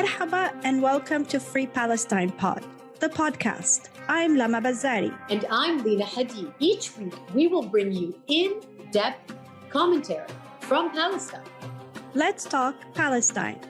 Marhaba and welcome to Free Palestine Pod, the podcast. I'm Lama Bazzari. And I'm Lina Hadid. Each week, we will bring you in-depth commentary from Palestine. Let's talk Palestine.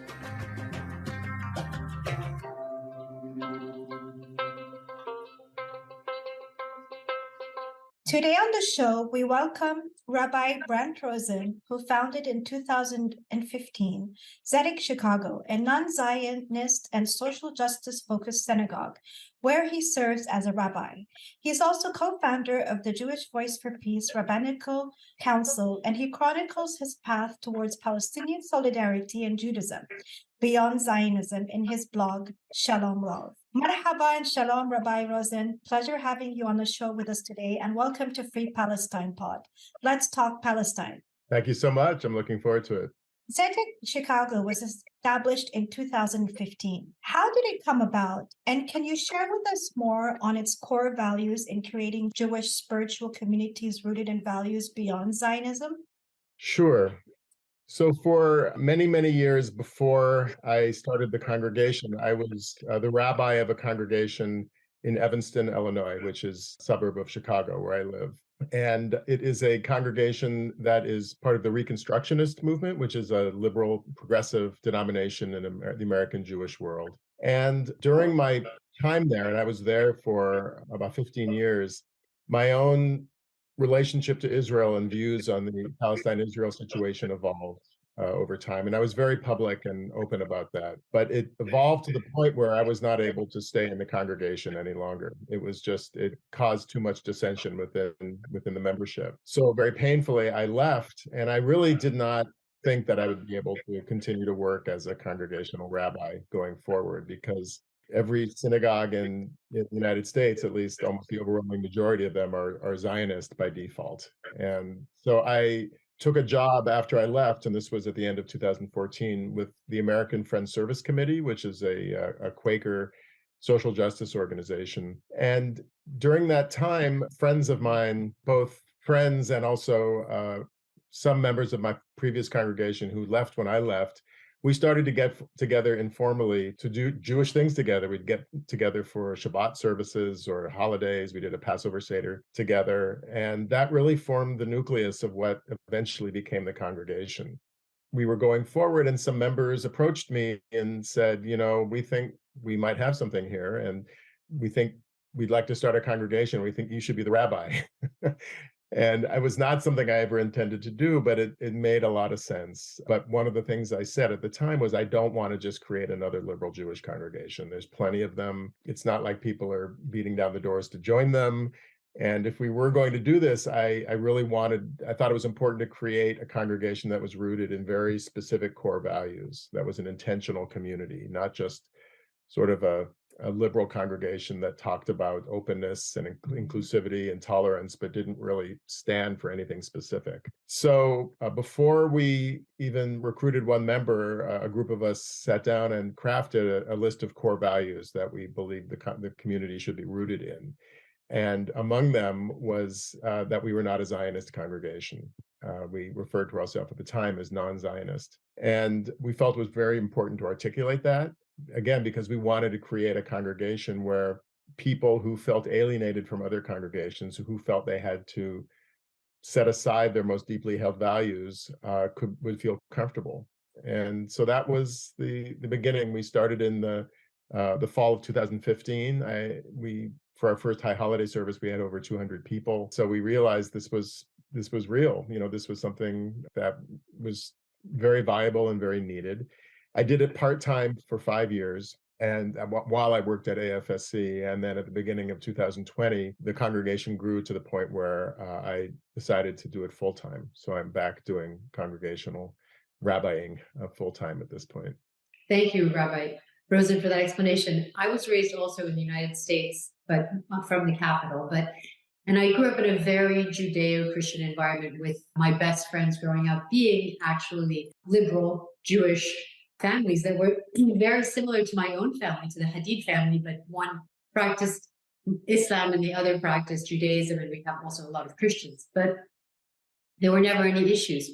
Today on the show, we welcome Rabbi Brant Rosen, who founded in 2015 Tzedek Chicago, a non-Zionist and social justice-focused synagogue, where he serves as a rabbi. He is also co-founder of the Jewish Voice for Peace Rabbinical Council, and he chronicles his path towards Palestinian solidarity and Judaism beyond Zionism in his blog, Shalom Love. Marhaba and Shalom, Rabbi Rosen. Pleasure having you on the show with us today, and welcome to Free Palestine Pod. Let's talk Palestine. Thank you so much. I'm looking forward to it. Tzedek Chicago was established in 2015. How did it come about? And can you share with us more on its core values in creating Jewish spiritual communities rooted in values beyond Zionism? Sure. So for many, many years before I started the congregation, I was the rabbi of a congregation in Evanston, Illinois, which is a suburb of Chicago, where I live. And it is a congregation that is part of the Reconstructionist movement, which is a liberal, progressive denomination in the American Jewish world. And during my time there, and I was there for about 15 years, my own relationship to Israel and views on the Palestine-Israel situation evolved over time. And I was very public and open about that. But it evolved to the point where I was not able to stay in the congregation any longer. It caused too much dissension within the membership. So very painfully, I left, and I really did not think that I would be able to continue to work as a congregational rabbi going forward, because every synagogue in the United States, at least almost the overwhelming majority of them, are Zionist by default. And so I took a job after I left, and this was at the end of 2014, with the American Friends Service Committee, which is a Quaker social justice organization. And during that time, friends of mine, both friends and also some members of my previous congregation who left when I left, we started to get together informally to do Jewish things together. We'd get together for Shabbat services or holidays. We did a Passover Seder together. And that really formed the nucleus of what eventually became the congregation. We were going forward, and some members approached me and said, we think we might have something here, and we think we'd like to start a congregation. We think you should be the rabbi. And it was not something I ever intended to do, but it made a lot of sense. But one of the things I said at the time was, I don't want to just create another liberal Jewish congregation. There's plenty of them. It's not like people are beating down the doors to join them. And if we were going to do this, I thought it was important to create a congregation that was rooted in very specific core values, that was an intentional community, not just sort of a liberal congregation that talked about openness and inclusivity and tolerance, but didn't really stand for anything specific. So before we even recruited one member, a group of us sat down and crafted a list of core values that we believed the community should be rooted in. And among them was that we were not a Zionist congregation. We referred to ourselves at the time as non-Zionist. And we felt it was very important to articulate that, again, because we wanted to create a congregation where people who felt alienated from other congregations, who felt they had to set aside their most deeply held values, would feel comfortable. And so that was the beginning. We started in the fall of 2015. For our first high holiday service, we had over 200 people. So we realized this was real. This was something that was very viable and very needed. I did it part-time for 5 years, and while I worked at AFSC, and then at the beginning of 2020, the congregation grew to the point where I decided to do it full-time. So I'm back doing congregational rabbiing full-time at this point. Thank you, Rabbi Rosen, for that explanation. I was raised also in the United States, but from the capital. And I grew up in a very Judeo-Christian environment, with my best friends growing up being actually liberal Jewish families that were very similar to my own family, to the Hadid family, but one practiced Islam and the other practiced Judaism, and we have also a lot of Christians. But there were never any issues.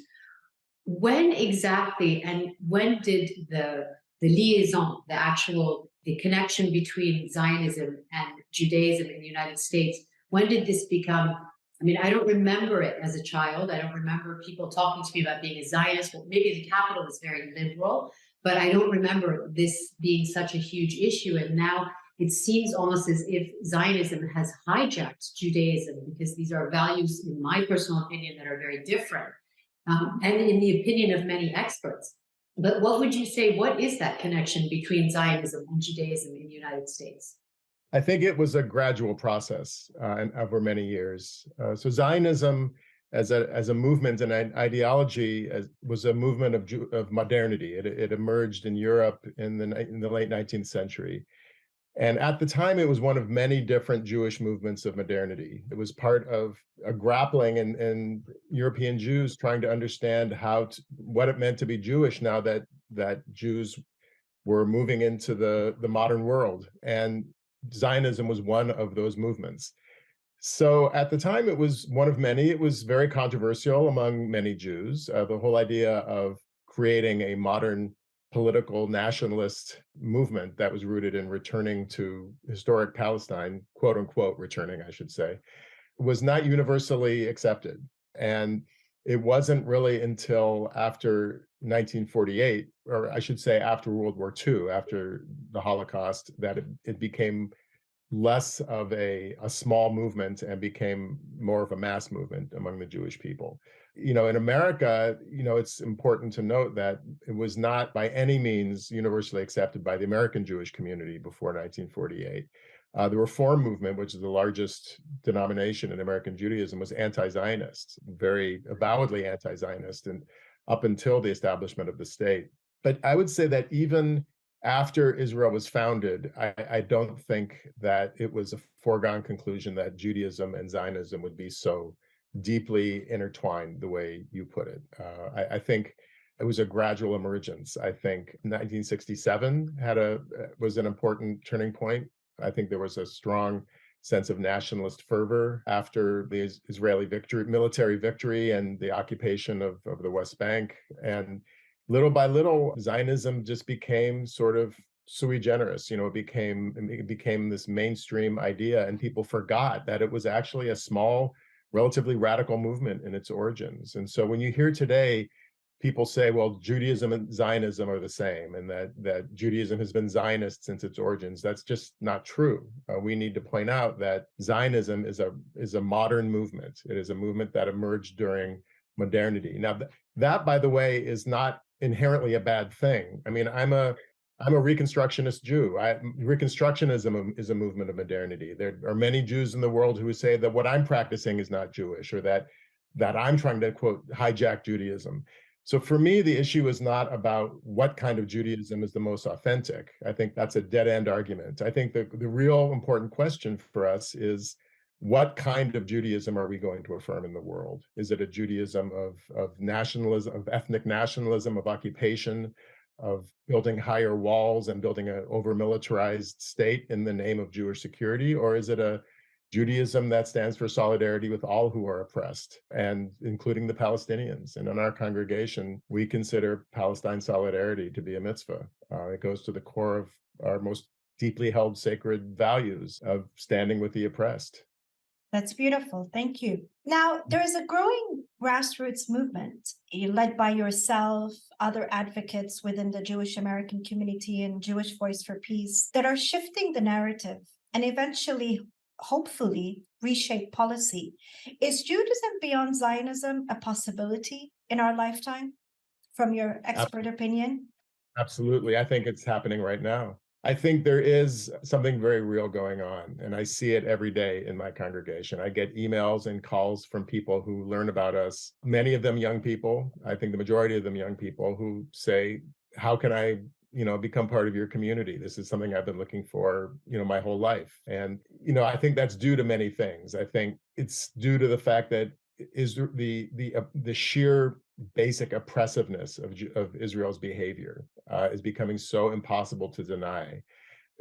When exactly and when did the liaison, the connection between Zionism and Judaism in the United States. When did this become? I mean, I don't remember it as a child. I don't remember people talking to me about being a Zionist. Well, maybe the capital was very liberal, but I don't remember this being such a huge issue. And now it seems almost as if Zionism has hijacked Judaism, because these are values, in my personal opinion, that are very different, and in the opinion of many experts. But what would you say, what is that connection between Zionism and Judaism in the United States? I think it was a gradual process and over many years. So Zionism as a movement and an ideology was a movement of modernity. It emerged in Europe in the late 19th century. And at the time, it was one of many different Jewish movements of modernity. It was part of a grappling in European Jews trying to understand what it meant to be Jewish now that Jews were moving into the modern world. And Zionism was one of those movements. So at the time, it was one of many. It was very controversial among many Jews. The whole idea of creating a modern political nationalist movement that was rooted in returning to historic Palestine, quote unquote, returning, I should say, was not universally accepted. And it wasn't really until after 1948, or I should say after World War II, after the Holocaust, that it became less of a small movement and became more of a mass movement among the Jewish people. In America, it's important to note that it was not by any means universally accepted by the American Jewish community before 1948. The Reform movement, which is the largest denomination in American Judaism, was anti-Zionist, very avowedly anti-Zionist, and up until the establishment of the state. But I would say that even after Israel was founded, I don't think that it was a foregone conclusion that Judaism and Zionism would be so deeply intertwined the way you put it. I think it was a gradual emergence. I think 1967 was an important turning point. I think there was a strong sense of nationalist fervor after the Israeli military victory and the occupation of the West Bank. And little by little, Zionism just became sort of sui generis. It became this mainstream idea, and people forgot that it was actually a small, relatively radical movement in its origins. And so when you hear today people say, well, Judaism and Zionism are the same, and that Judaism has been Zionist since its origins, that's just not true. We need to point out that Zionism is a modern movement. It is a movement that emerged during modernity. Now, that, by the way, is not inherently a bad thing. I mean, I'm a Reconstructionist Jew. Reconstructionism is a movement of modernity. There are many Jews in the world who say that what I'm practicing is not Jewish, or that I'm trying to, quote, hijack Judaism. So for me, the issue is not about what kind of Judaism is the most authentic. I think that's a dead-end argument. I think the real important question for us is, what kind of Judaism are we going to affirm in the world? Is it a Judaism of nationalism, of ethnic nationalism, of occupation, of building higher walls and building an over-militarized state in the name of Jewish security? Or is it a Judaism that stands for solidarity with all who are oppressed, and including the Palestinians? And in our congregation, we consider Palestine solidarity to be a mitzvah. It goes to the core of our most deeply held sacred values of standing with the oppressed. That's beautiful. Thank you. Now, there is a growing grassroots movement led by yourself, other advocates within the Jewish American community, and Jewish Voice for Peace that are shifting the narrative and eventually, hopefully, reshape policy. Is Judaism beyond Zionism a possibility in our lifetime, from your expert opinion? Absolutely. I think it's happening right now. I think there is something very real going on, and I see it every day in my congregation. I get emails and calls from people who learn about us, many of them young people. I think the majority of them young people, who say, how can I become part of your community? This is something I've been looking for, my whole life. And, I think that's due to many things. I think it's due to the fact that is the sheer basic oppressiveness of Israel's behavior is becoming so impossible to deny.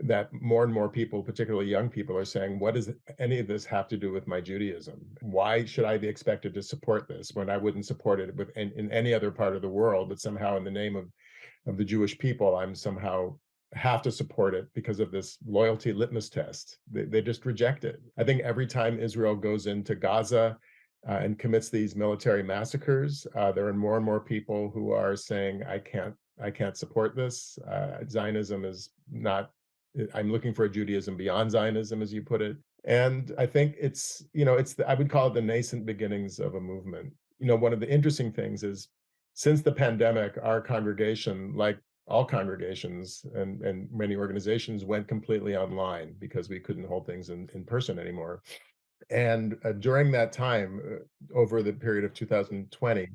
that more and more people, particularly young people, are saying, what does any of this have to do with my Judaism? Why should I be expected to support this when I wouldn't support it in any other part of the world, but somehow in the name of the Jewish people, I'm somehow have to support it because of this loyalty litmus test. They just reject it. I think every time Israel goes into Gaza and commits these military massacres, there are more and more people who are saying, I can't support this. Zionism is not, I'm looking for a Judaism beyond Zionism, as you put it. And I think it's I would call it the nascent beginnings of a movement. One of the interesting things is since the pandemic, our congregation, like all congregations and many organizations, went completely online because we couldn't hold things in person anymore. And during that time, over the period of 2020,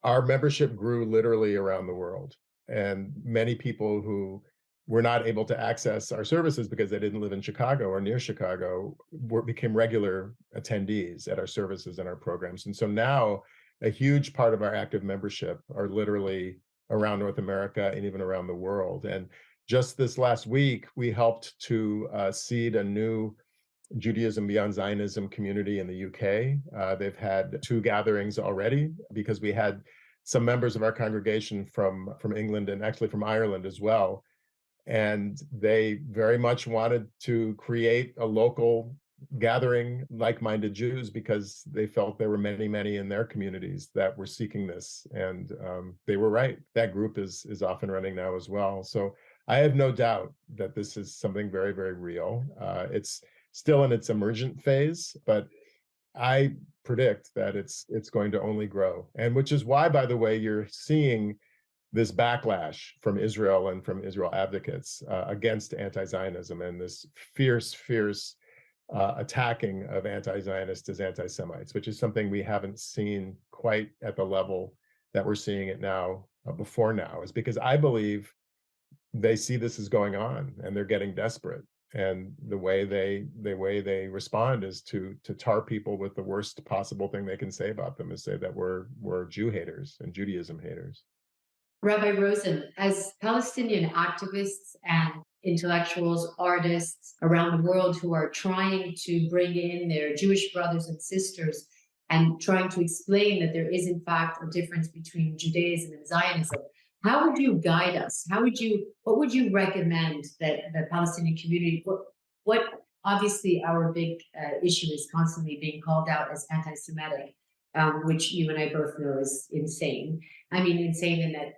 our membership grew literally around the world. And many people who were not able to access our services because they didn't live in Chicago or near Chicago became regular attendees at our services and our programs. And so now a huge part of our active membership are literally around North America and even around the world. And just this last week, we helped to seed a new Judaism Beyond Zionism community in the UK. They've had 2 gatherings already because we had some members of our congregation from England and actually from Ireland as well. And they very much wanted to create a local gathering like-minded Jews because they felt there were many, many in their communities that were seeking this. And they were right. That group is off and running now as well. So I have no doubt that this is something very, very real. It's still in its emergent phase, but I predict that it's going to only grow. And which is why, by the way, you're seeing this backlash from Israel and from Israel advocates against anti-Zionism and this fierce attacking of anti-Zionists as anti-Semites, which is something we haven't seen quite at the level that we're seeing it now before now, is because I believe they see this is going on and they're getting desperate. And the way they respond is to tar people with the worst possible thing they can say about them, is say that we're Jew haters and Judaism haters. Rabbi Rosen, as Palestinian activists and intellectuals, artists around the world who are trying to bring in their Jewish brothers and sisters and trying to explain that there is in fact a difference between Judaism and Zionism, how would you guide us? What would you recommend that the Palestinian community, what obviously our big issue is constantly being called out as anti-Semitic, which you and I both know is insane. I mean, insane in that,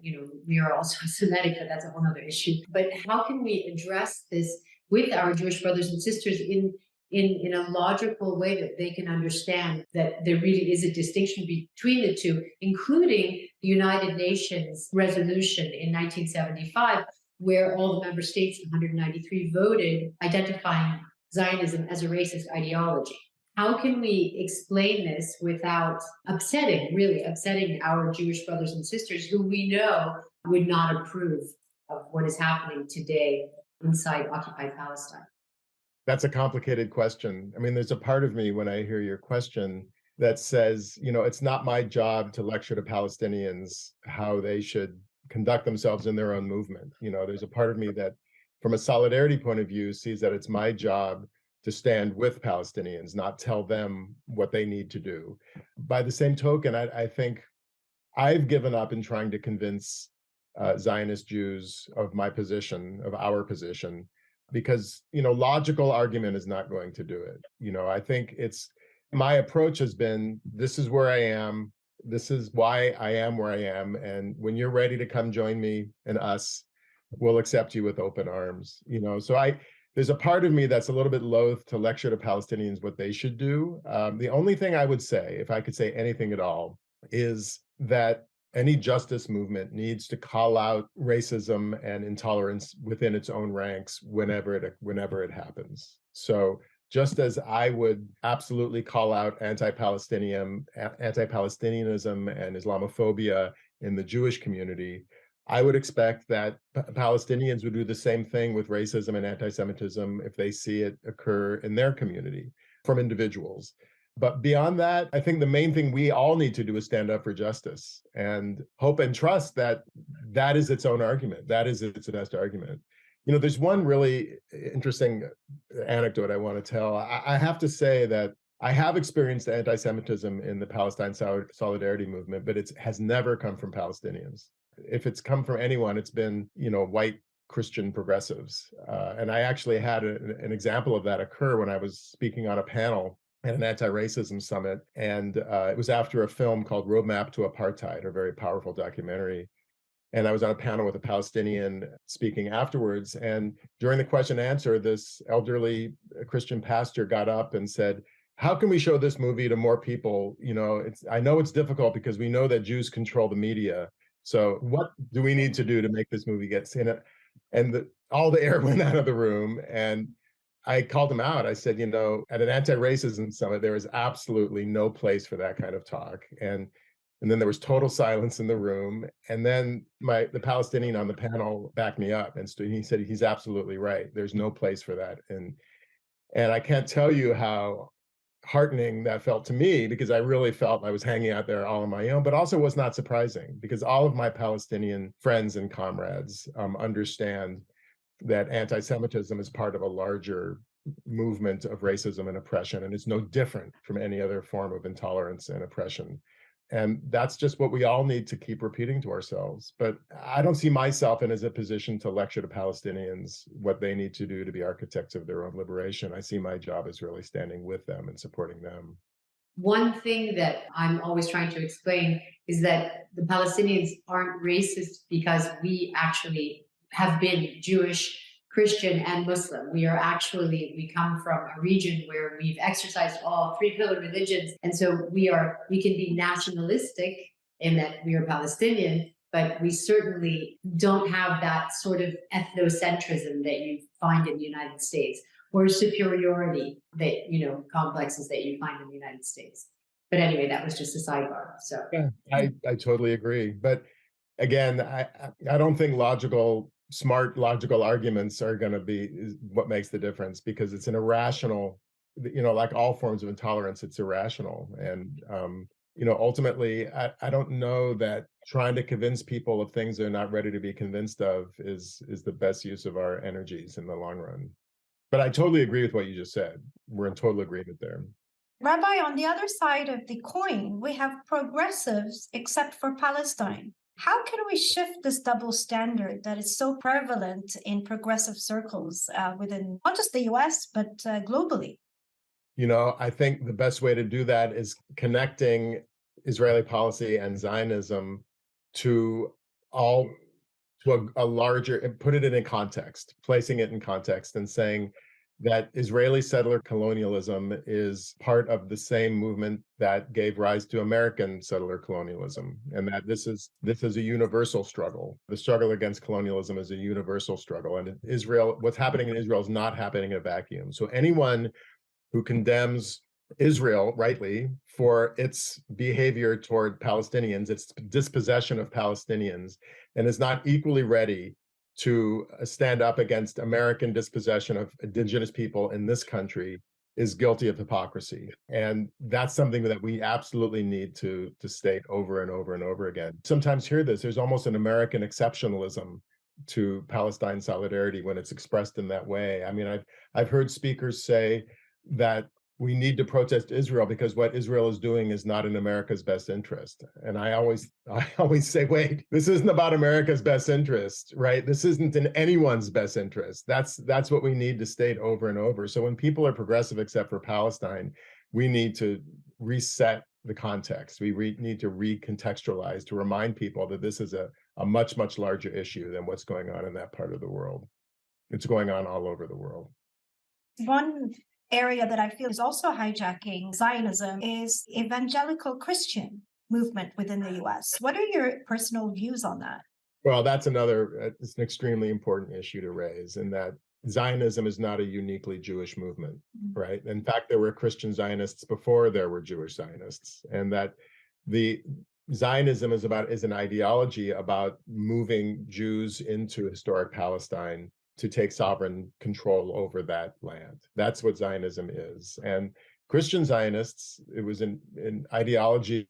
we are also Semitic, but that's a whole other issue. But how can we address this with our Jewish brothers and sisters in a logical way that they can understand that there really is a distinction between the two, including the United Nations resolution in 1975, where all the member states, 193, voted identifying Zionism as a racist ideology. How can we explain this without upsetting our Jewish brothers and sisters who we know would not approve of what is happening today inside occupied Palestine? That's a complicated question. I mean, there's a part of me when I hear your question that says, it's not my job to lecture to Palestinians how they should conduct themselves in their own movement. There's a part of me that, from a solidarity point of view, sees that it's my job to stand with Palestinians, not tell them what they need to do. By the same token, I think I've given up in trying to convince Zionist Jews of my position, of our position, because, logical argument is not going to do it. I think my approach has been, this is where I am, this is why I am where I am, and when you're ready to come join me and us, we'll accept you with open arms. So there's a part of me that's a little bit loath to lecture to Palestinians what they should do. The only thing I would say, if I could say anything at all, is that any justice movement needs to call out racism and intolerance within its own ranks whenever it happens. So just as I would absolutely call out anti-Palestinianism and Islamophobia in the Jewish community, I would expect that Palestinians would do the same thing with racism and anti-Semitism if they see it occur in their community from individuals. But beyond that, I think the main thing we all need to do is stand up for justice and hope and trust that that is its own argument. That is its best argument. There's one really interesting anecdote I want to tell. I have to say that I have experienced anti-Semitism in the Palestine solidarity movement, but it has never come from Palestinians. If it's come from anyone, it's been, white Christian progressives. And I actually had an example of that occur when I was speaking on a panel at an anti-racism summit. And it was after a film called Roadmap to Apartheid, a very powerful documentary. And I was on a panel with a Palestinian speaking afterwards. And during the question and answer, this elderly Christian pastor got up and said, how can we show this movie to more people? I know it's difficult because we know that Jews control the media. So what do we need to do to make this movie get seen? And all the air went out of the room. And I called him out. I said, at an anti-racism summit, there is absolutely no place for that kind of talk. And then there was total silence in the room. And then the Palestinian on the panel backed me up. And he said, he's absolutely right. There's no place for that. And I can't tell you how heartening that felt to me, because I really felt I was hanging out there all on my own, but also was not surprising because all of my Palestinian friends and comrades understand that anti-Semitism is part of a larger movement of racism and oppression, and it's no different from any other form of intolerance and oppression. And that's just what we all need to keep repeating to ourselves. But I don't see myself in as a position to lecture to Palestinians what they need to do to be architects of their own liberation. I see my job as really standing with them and supporting them. One thing that I'm always trying to explain is that the Palestinians aren't racist because we actually have been Jewish, Christian, and Muslim. We come from a region where we've exercised all three pillar religions. And so we can be nationalistic in that we are Palestinian, but we certainly don't have that sort of ethnocentrism that you find in the United States, or superiority that, complexes that you find in the United States. But anyway, that was just a sidebar. So yeah, I totally agree. But again, I don't think smart logical arguments are going to be what makes the difference, because it's an irrational, like all forms of intolerance, it's irrational. And, ultimately, I don't know that trying to convince people of things they're not ready to be convinced of is the best use of our energies in the long run. But I totally agree with what you just said. We're in total agreement there. Rabbi, on the other side of the coin, we have progressives except for Palestine. How can we shift this double standard that is so prevalent in progressive circles within not just the US, but globally? I think the best way to do that is connecting Israeli policy and Zionism to a larger, put it in a context, placing it in context and saying that Israeli settler colonialism is part of the same movement that gave rise to American settler colonialism, and that this is a universal struggle. The struggle against colonialism is a universal struggle, and what's happening in Israel is not happening in a vacuum. So anyone who condemns Israel rightly for its behavior toward Palestinians, its dispossession of Palestinians, and is not equally ready to stand up against American dispossession of indigenous people in this country is guilty of hypocrisy. And that's something that we absolutely need to state over and over and over again. Sometimes hear this, there's almost an American exceptionalism to Palestine solidarity when it's expressed in that way. I mean, I've heard speakers say that we need to protest Israel because what Israel is doing is not in America's best interest. And I always say, wait, this isn't about America's best interest, right? This isn't in anyone's best interest. That's what we need to state over and over. So when people are progressive except for Palestine, we need to reset the context. We need to recontextualize to remind people that this is a much, much larger issue than what's going on in that part of the world. It's going on all over the world. One area that I feel is also hijacking Zionism is evangelical Christian movement within the US. What are your personal views on that? Well, it's an extremely important issue to raise, in that Zionism is not a uniquely Jewish movement, right? In fact, there were Christian Zionists before there were Jewish Zionists, and that the Zionism is an ideology about moving Jews into historic Palestine to take sovereign control over that land. That's what Zionism is. And Christian Zionists, it was an ideology,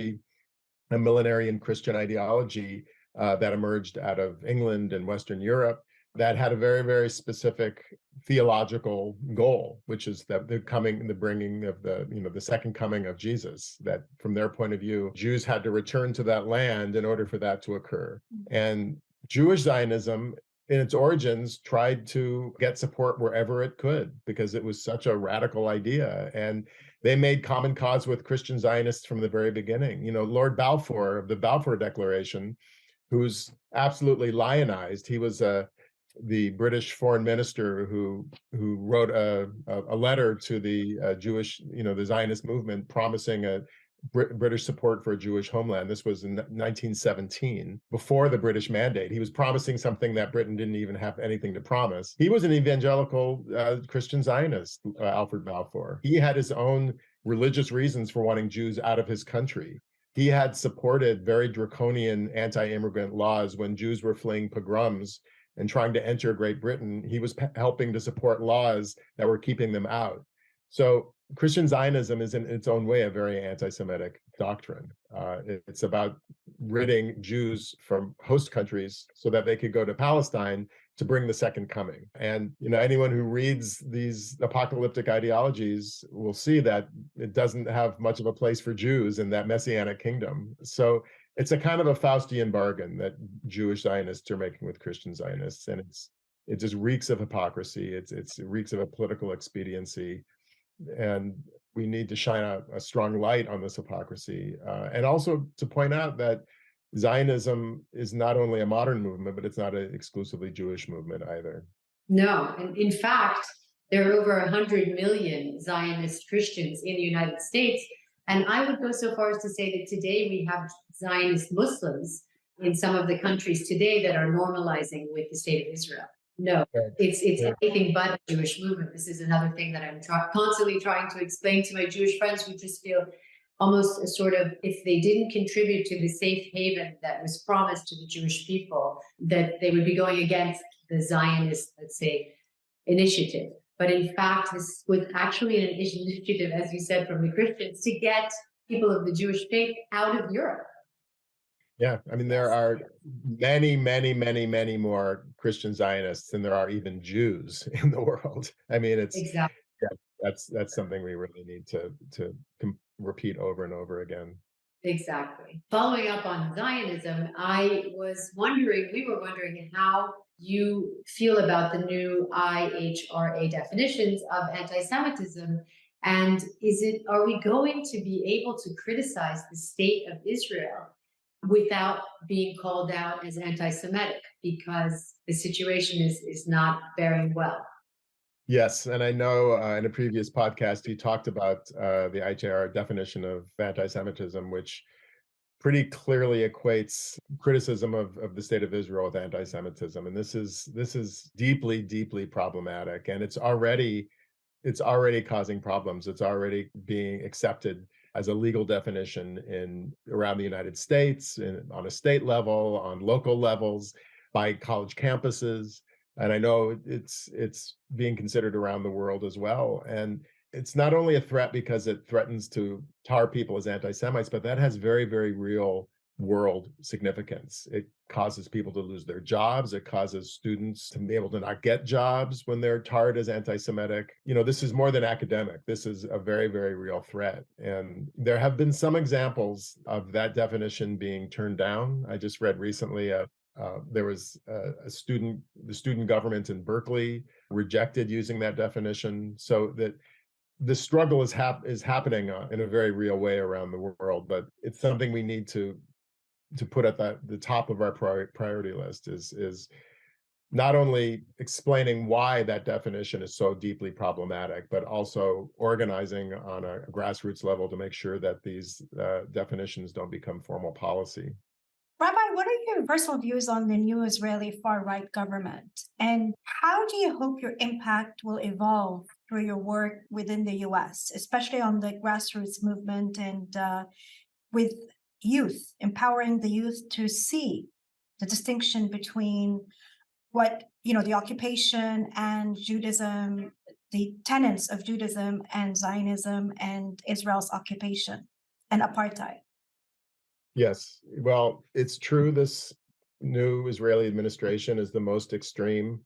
a millenarian Christian ideology that emerged out of England and Western Europe, that had a very, very specific theological goal, which is that the bringing of the second coming of Jesus, that from their point of view, Jews had to return to that land in order for that to occur. And Jewish Zionism, in its origins, tried to get support wherever it could because it was such a radical idea. And they made common cause with Christian Zionists from the very beginning. Lord Balfour of the Balfour Declaration, who's absolutely lionized. He was the British foreign minister who wrote a letter to the Jewish, the Zionist movement, promising a British support for a Jewish homeland. This was in 1917, before the British Mandate. He was promising something that Britain didn't even have anything to promise. He was an evangelical Christian Zionist, Alfred Balfour. He had his own religious reasons for wanting Jews out of his country. He had supported very draconian anti-immigrant laws when Jews were fleeing pogroms and trying to enter Great Britain. He was helping to support laws that were keeping them out. So Christian Zionism is in its own way a very anti-Semitic doctrine. It's about ridding Jews from host countries so that they could go to Palestine to bring the second coming. And anyone who reads these apocalyptic ideologies will see that it doesn't have much of a place for Jews in that messianic kingdom. So it's a kind of a Faustian bargain that Jewish Zionists are making with Christian Zionists, and it just reeks of hypocrisy. It reeks of a political expediency, and we need to shine a strong light on this hypocrisy, and also to point out that Zionism is not only a modern movement, but it's not an exclusively Jewish movement either. No, and in fact, there are over 100 million Zionist Christians in the United States. And I would go so far as to say that today we have Zionist Muslims in some of the countries today that are normalizing with the state of Israel. No, it's anything but a Jewish movement. This is another thing that I'm constantly trying to explain to my Jewish friends who just feel almost a sort of, if they didn't contribute to the safe haven that was promised to the Jewish people, that they would be going against the Zionist, let's say, initiative. But in fact, this was actually an initiative, as you said, from the Christians to get people of the Jewish faith out of Europe. Yeah, I mean, there are many, many, many, many more Christian Zionists than there are even Jews in the world. I mean, it's exactly. Yeah, that's something we really need to repeat over and over again. Exactly. Following up on Zionism, we were wondering how you feel about the new IHRA definitions of anti-Semitism, and are we going to be able to criticize the state of Israel without being called out as anti-Semitic, because the situation is not bearing well? Yes, and I know in a previous podcast you talked about the IHR definition of anti-Semitism, which pretty clearly equates criticism of the state of Israel with anti-Semitism, and this is deeply, deeply problematic, and it's already causing problems. It's already being accepted as a legal definition around the United States, on a state level, on local levels, by college campuses. And I know it's being considered around the world as well. And it's not only a threat because it threatens to tar people as anti-Semites, but that has very, very real world significance. It causes people to lose their jobs. It causes students to be able to not get jobs when they're tarred as anti-Semitic. This is more than academic. This is a very, very real threat. And there have been some examples of that definition being turned down. I just read recently there was the student government in Berkeley rejected using that definition, so that the struggle is happening in a very real way around the world. But it's something we need to put at the top of our priority list, is not only explaining why that definition is so deeply problematic, but also organizing on a grassroots level to make sure that these definitions don't become formal policy. Rabbi, what are your personal views on the new Israeli far-right government? And how do you hope your impact will evolve through your work within the US, especially on the grassroots movement and with youth, empowering the youth to see the distinction between the occupation and Judaism, the tenets of Judaism and Zionism and Israel's occupation and apartheid? Yes, well, it's true. This new Israeli administration is the most extreme,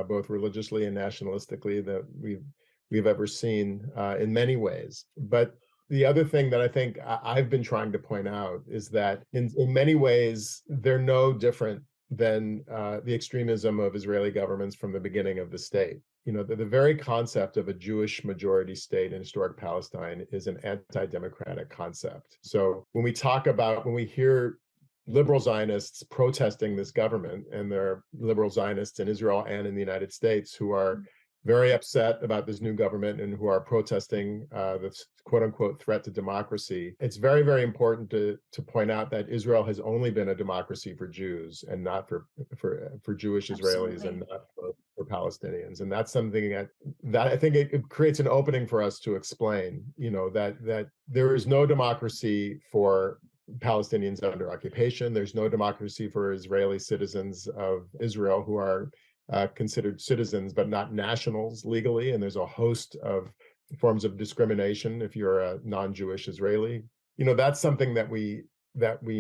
both religiously and nationalistically, that we've ever seen in many ways. But the other thing that I think I've been trying to point out is that in many ways, they're no different than the extremism of Israeli governments from the beginning of the state. You know, the very concept of a Jewish majority state in historic Palestine is an anti-democratic concept. So when we hear liberal Zionists protesting this government, and there are liberal Zionists in Israel and in the United States who are very upset about this new government and who are protesting this quote unquote threat to democracy. It's very, very important to point out that Israel has only been a democracy for Jews and not for Jewish Israelis, and not for Palestinians. And that's something that I think it creates an opening for us to explain, you know, that there is no democracy for Palestinians under occupation. There's no democracy for Israeli citizens of Israel who are considered citizens but not nationals legally, and there's a host of forms of discrimination if you're a non-Jewish Israeli. You know, that's something that we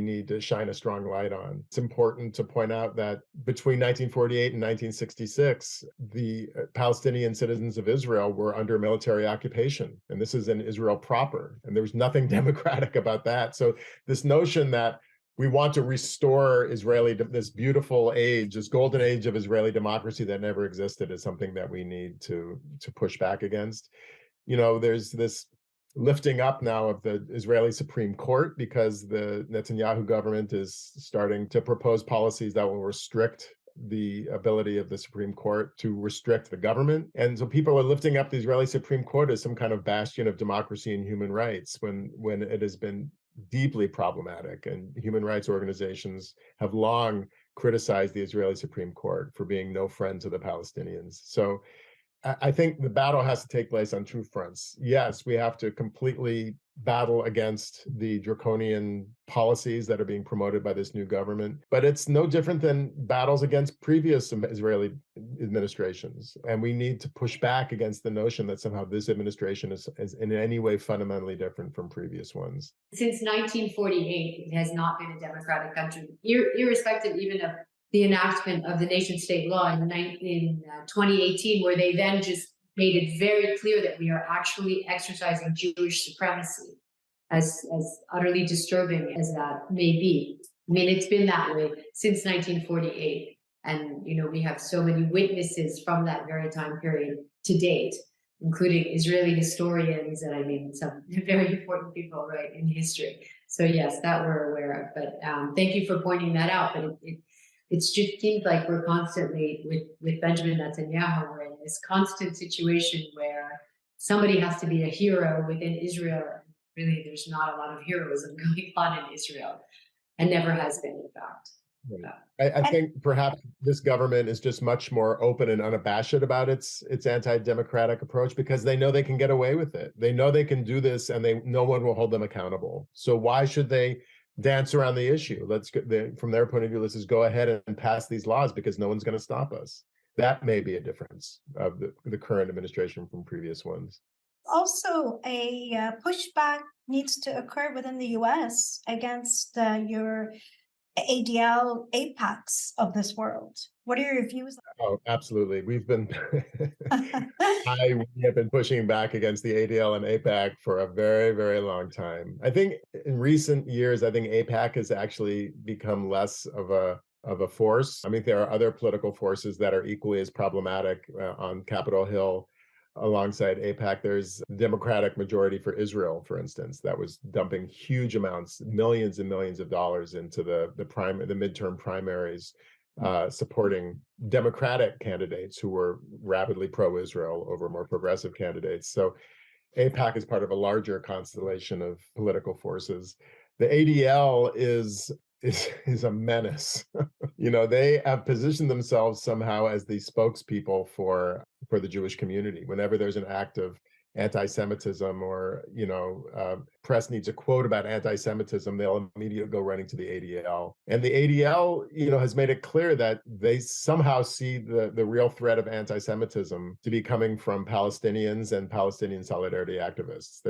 need to shine a strong light on. It's important to point out that between 1948 and 1966, the Palestinian citizens of Israel were under military occupation, and this is in Israel proper, and there was nothing democratic about that. So this notion that we want to restore this beautiful age, this golden age of Israeli democracy that never existed, is something that we need to push back against. You know, there's this lifting up now of the Israeli Supreme Court because the Netanyahu government is starting to propose policies that will restrict the ability of the Supreme Court to restrict the government. And so people are lifting up the Israeli Supreme Court as some kind of bastion of democracy and human rights when it has been deeply problematic, and human rights organizations have long criticized the Israeli Supreme Court for being no friend to the Palestinians. So I think the battle has to take place on two fronts. Yes, we have to completely battle against the draconian policies that are being promoted by this new government, but it's no different than battles against previous Israeli administrations. And we need to push back against the notion that somehow this administration is in any way fundamentally different from previous ones. Since 1948, it has not been a democratic country, irrespective even of the enactment of the nation-state law in 2018, where they then just made it very clear that we are actually exercising Jewish supremacy, as utterly disturbing as that may be. I mean, it's been that way since 1948. And, you know, we have so many witnesses from that very time period to date, including Israeli historians, and I mean, some very important people, right, in history. So yes, that we're aware of. But thank you for pointing that out. But it just seems like we're constantly, with Benjamin Netanyahu, we're in this constant situation where somebody has to be a hero within Israel. Really, there's not a lot of heroism going on in Israel, and never has been, in fact. I think perhaps this government is just much more open and unabashed about its anti-democratic approach because they know they can get away with it. They know they can do this, and no one will hold them accountable. So why should they dance around the issue? From their point of view, let's just go ahead and pass these laws because no one's going to stop us. That may be a difference of the current administration from previous ones. Also, a pushback needs to occur within the US against your ADL, APACs of this world. What are your views? Oh, absolutely. We have been pushing back against the ADL and APAC for a very, very long time. I think in recent years, I think APAC has actually become less of a force. I mean, there are other political forces that are equally as problematic on Capitol Hill. Alongside APAC, there's Democratic Majority for Israel, for instance, that was dumping huge amounts, millions and millions of dollars into the midterm primaries, supporting Democratic candidates who were rapidly pro-Israel over more progressive candidates. So APAC is part of a larger constellation of political forces. The ADL is a menace. You know, they have positioned themselves somehow as the spokespeople for the Jewish community. Whenever there's an act of anti-Semitism or, you know, press needs a quote about anti-Semitism, they'll immediately go running to the ADL. And the ADL, you know, has made it clear that they somehow see the real threat of anti-Semitism to be coming from Palestinians and Palestinian solidarity activists.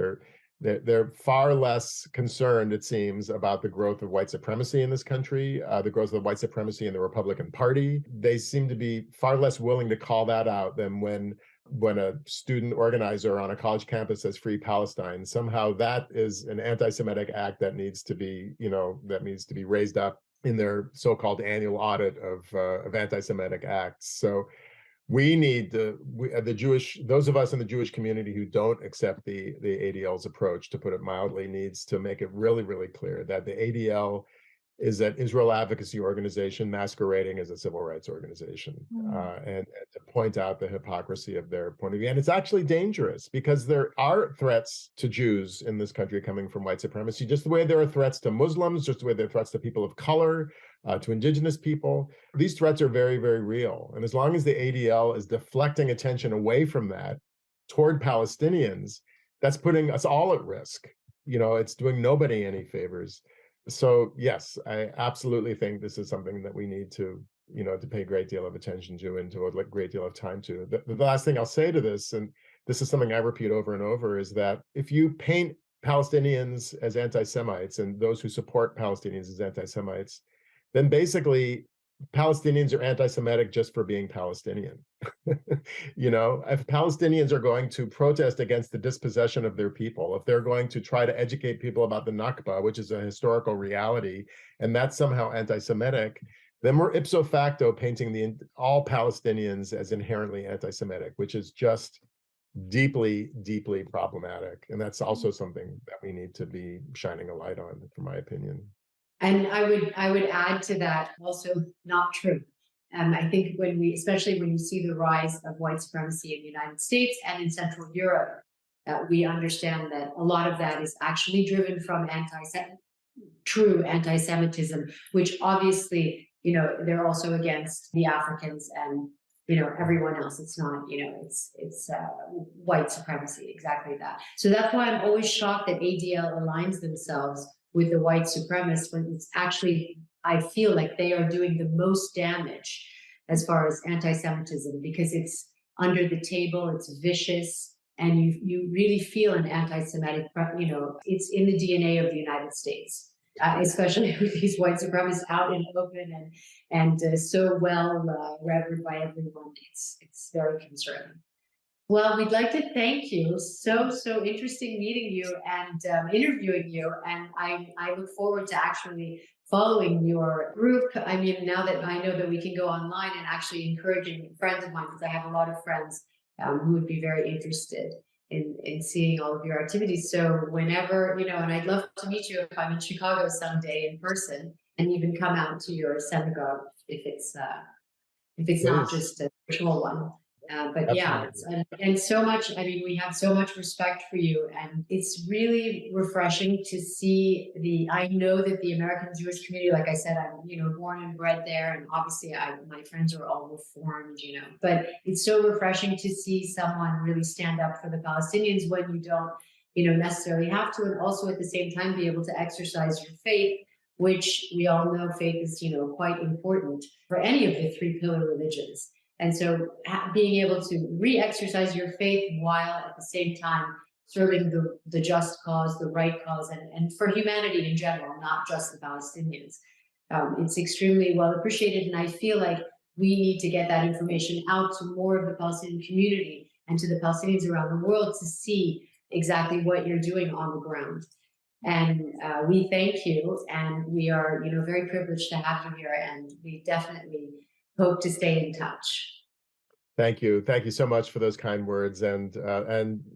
They're far less concerned, it seems, about the growth of white supremacy in this country, the growth of white supremacy in the Republican Party. They seem to be far less willing to call that out than when a student organizer on a college campus says "Free Palestine." Somehow that is an anti-Semitic act that needs to be, raised up in their so-called annual audit of anti-Semitic acts. So we need those of us in the Jewish community who don't accept the ADL's approach, to put it mildly, needs to make it really, really clear that the ADL is an Israel advocacy organization masquerading as a civil rights organization, and to point out the hypocrisy of their point of view. And it's actually dangerous because there are threats to Jews in this country coming from white supremacy, just the way there are threats to Muslims, just the way there are threats to people of color, to indigenous people. These threats are very, very real. And as long as the ADL is deflecting attention away from that toward Palestinians, that's putting us all at risk. It's doing nobody any favors. So yes, I absolutely think this is something that we need to, to pay a great deal of attention to and to a great deal of time to. The last thing I'll say to this, and this is something I repeat over and over, is that if you paint Palestinians as anti-Semites and those who support Palestinians as anti-Semites, then basically Palestinians are anti-Semitic just for being Palestinian. If Palestinians are going to protest against the dispossession of their people, if they're going to try to educate people about the Nakba, which is a historical reality, and that's somehow anti-Semitic, then we're ipso facto painting all Palestinians as inherently anti-Semitic, which is just deeply, deeply problematic. And that's also something that we need to be shining a light on, in my opinion. And I would add to that, also not true. I think especially when you see the rise of white supremacy in the United States and in Central Europe, we understand that a lot of that is actually driven from true anti-Semitism, which obviously, they're also against the Africans and, everyone else. It's not, it's white supremacy, exactly that. So that's why I'm always shocked that ADL aligns themselves with the white supremacists, when it's actually, I feel like they are doing the most damage as far as anti-Semitism, because it's under the table, it's vicious, and you really feel an anti-Semitic, it's in the DNA of the United States, especially with these white supremacists out in the open and so well revered by everyone. It's very concerning. Well, we'd like to thank you. So interesting meeting you and interviewing you. And I look forward to actually following your group. I mean, now that I know that we can go online, and actually encouraging friends of mine, because I have a lot of friends who would be very interested in seeing all of your activities. So whenever, and I'd love to meet you if I'm in Chicago someday in person, and even come out to your synagogue if it's not just a virtual one. But yeah, and so much, I mean, we have so much respect for you, and it's really refreshing to see I know that the American Jewish community, like I said, I'm, born and bred there, and obviously my friends are all Reformed, but it's so refreshing to see someone really stand up for the Palestinians when you don't, necessarily have to, and also at the same time be able to exercise your faith, which we all know faith is, quite important for any of the three pillar religions. And so being able to re-exercise your faith while at the same time serving the just cause, the right cause, and for humanity in general, not just the Palestinians. It's extremely well appreciated. And I feel like we need to get that information out to more of the Palestinian community and to the Palestinians around the world to see exactly what you're doing on the ground. And we thank you. And we are, very privileged to have you here. And we definitely hope to stay in touch. Thank you so much for those kind words, and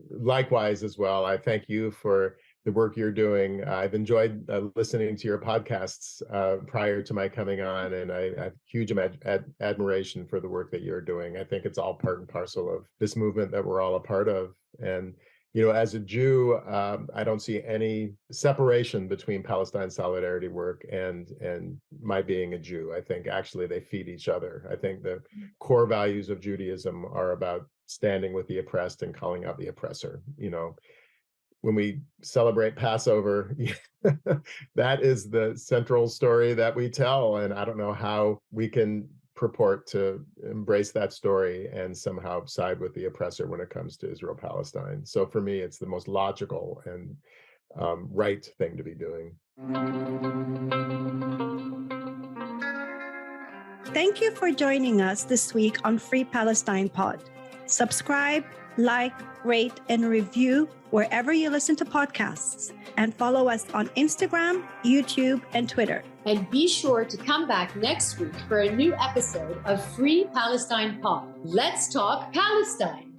likewise as well. I thank you for the work you're doing. I've enjoyed listening to your podcasts prior to my coming on, and I have huge admiration for the work that you're doing. I think it's all part and parcel of this movement that we're all a part of. And as a Jew, I don't see any separation between Palestine solidarity work and my being a Jew. I think actually they feed each other. I think the core values of Judaism are about standing with the oppressed and calling out the oppressor. When we celebrate Passover, that is the central story that we tell. And I don't know how we can purport to embrace that story and somehow side with the oppressor when it comes to Israel-Palestine. So for me, it's the most logical and right thing to be doing. Thank you for joining us this week on Free Palestine Pod. Subscribe, like, rate, and review wherever you listen to podcasts, and follow us on Instagram, YouTube, and Twitter. And be sure to come back next week for a new episode of Free Palestine Pod. Let's talk Palestine.